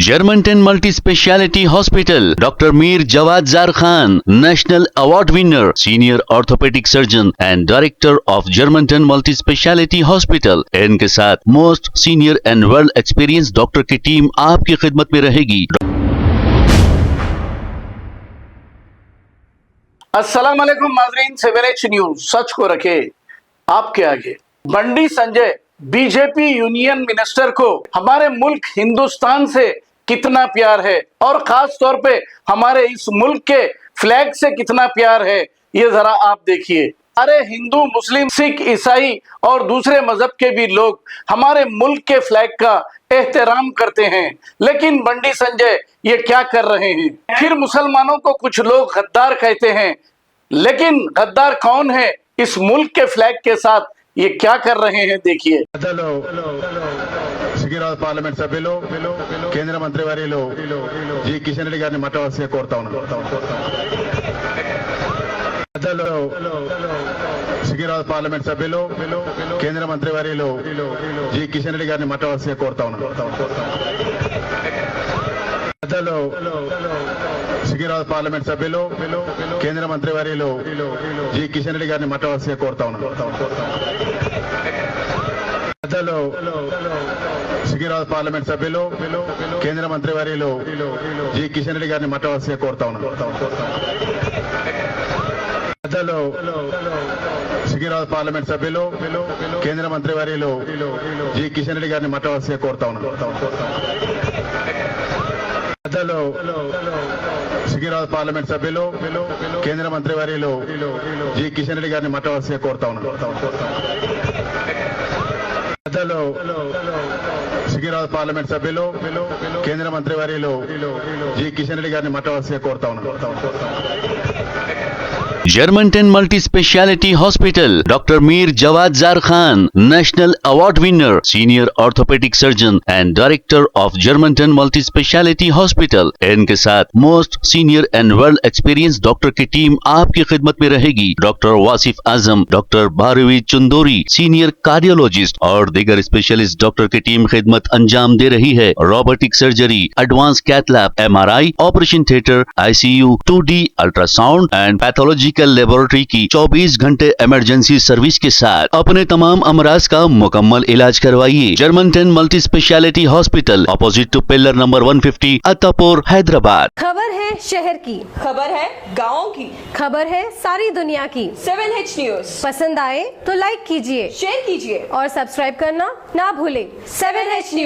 Germanton multi speciality hospital, doctor Mir Jawad Zar Khan, national award winner, senior orthopaedic surgeon and director of Germanton multi speciality hospital. इनके साथ most senior and well experience doctor की team आपकी खिदमत में रहेगी। अस्सलाम वालेकुम नाज़रीन, 7H न्यूज सच को रखे आपके आगे। Bandi Sanjay BJP union minister को हमारे मुल्क हिंदुस्तान से कितना प्यार है और खास तौर पे हमारे इस मुल्क के फ्लैग से कितना प्यार है, ये जरा आप देखिए। अरे हिंदू, मुस्लिम, सिख, ईसाई और दूसरे मजहब के भी लोग हमारे मुल्क के फ्लैग का एहतराम करते हैं, लेकिन बंडी संजय ये क्या कर रहे हैं? फिर मुसलमानों को कुछ लोग गद्दार कहते हैं, लेकिन गद्दार कौन है? इस मुल्क के फ्लैग के साथ ये क्या कर रहे हैं, देखिए। సికింద్రాబాద్ పార్లమెంట్ సభ్యులు కేంద్ర మంత్రి వర్యులు జి కిషన్ రెడ్డి గారిని మాట్లాడాల్సిందిగా కోరుతా ఉన్నాను। సికింద్రాబాద్ పార్లమెంట్ సభ్యులు కేంద్ర మంత్రి వర్యులు జి కిషన్ రెడ్డి గారిని మాట్లాడాల్సిందిగా కోరుతా ఉన్నాను। సికింద్రాబాద్ పార్లమెంట్ సభ్యులు కేంద్ర మంత్రి వర్యులు జి కిషన్ రెడ్డి గారిని మాట్లాడాల్సిందిగా కోరుతా ఉన్నాను। సికింద్రాబాద్ పార్లమెంట్ సభ్యులు కేంద్ర మంత్రి వర్యులు జి కిషన్ రెడ్డి గారిని మాట్లాడాల్సిందిగా కోరుతా ఉన్నాను। సికింద్రాబాద్ పార్లమెంట్ సభ్యులు కేంద్ర మంత్రి వర్యులు జి కిషన్ రెడ్డి గారిని మాట్లాడాల్సిందిగా కోరుతా ఉన్నాను। సికింద్రాబాద్ పార్లమెంట్ సభ్యులు కేంద్ర మంత్రి వర్యులు జి కిషన్ రెడ్డి గారిని మాట్లాడాల్సిందిగా కోరుతా ఉన్నాను। సికింద్రాబాద్ పార్లమెంట్ సభ్యులు కేంద్ర మంత్రి వర్యులు జి కిషన్ రెడ్డి గారిని మాట్లాడాల్సిందిగా కోరుతా ఉన్నాను। Germanton multi speciality hospital, doctor Mir Jawad Zar Khan, national award winner, senior orthopaedic surgeon and director of Germanton multi speciality hospital. इनके साथ most senior and well experience doctor की टीम आपकी खिदमत में रहेगी। Doctor Wasif Azam, doctor Bharvi Chandori, senior cardiologist और दीगर स्पेशलिस्ट डॉक्टर की टीम खिदमत अंजाम दे रही है। Robotic surgery, advance cath lab, MRI, operation theatre, ICU, 2D ultrasound and pathology laboratory की 24 घंटे इमरजेंसी सर्विस के साथ अपने तमाम अमराज का मुकम्मल इलाज करवाइए। Germantown multi speciality hospital, opposite to pillar number 150, Attapur, Hyderabad. खबर है शहर की, खबर है गाँव की, खबर है सारी दुनिया की। 7H न्यूज पसंद आए तो लाइक कीजिए, शेयर कीजिए और सब्सक्राइब करना ना भूले। 7H news.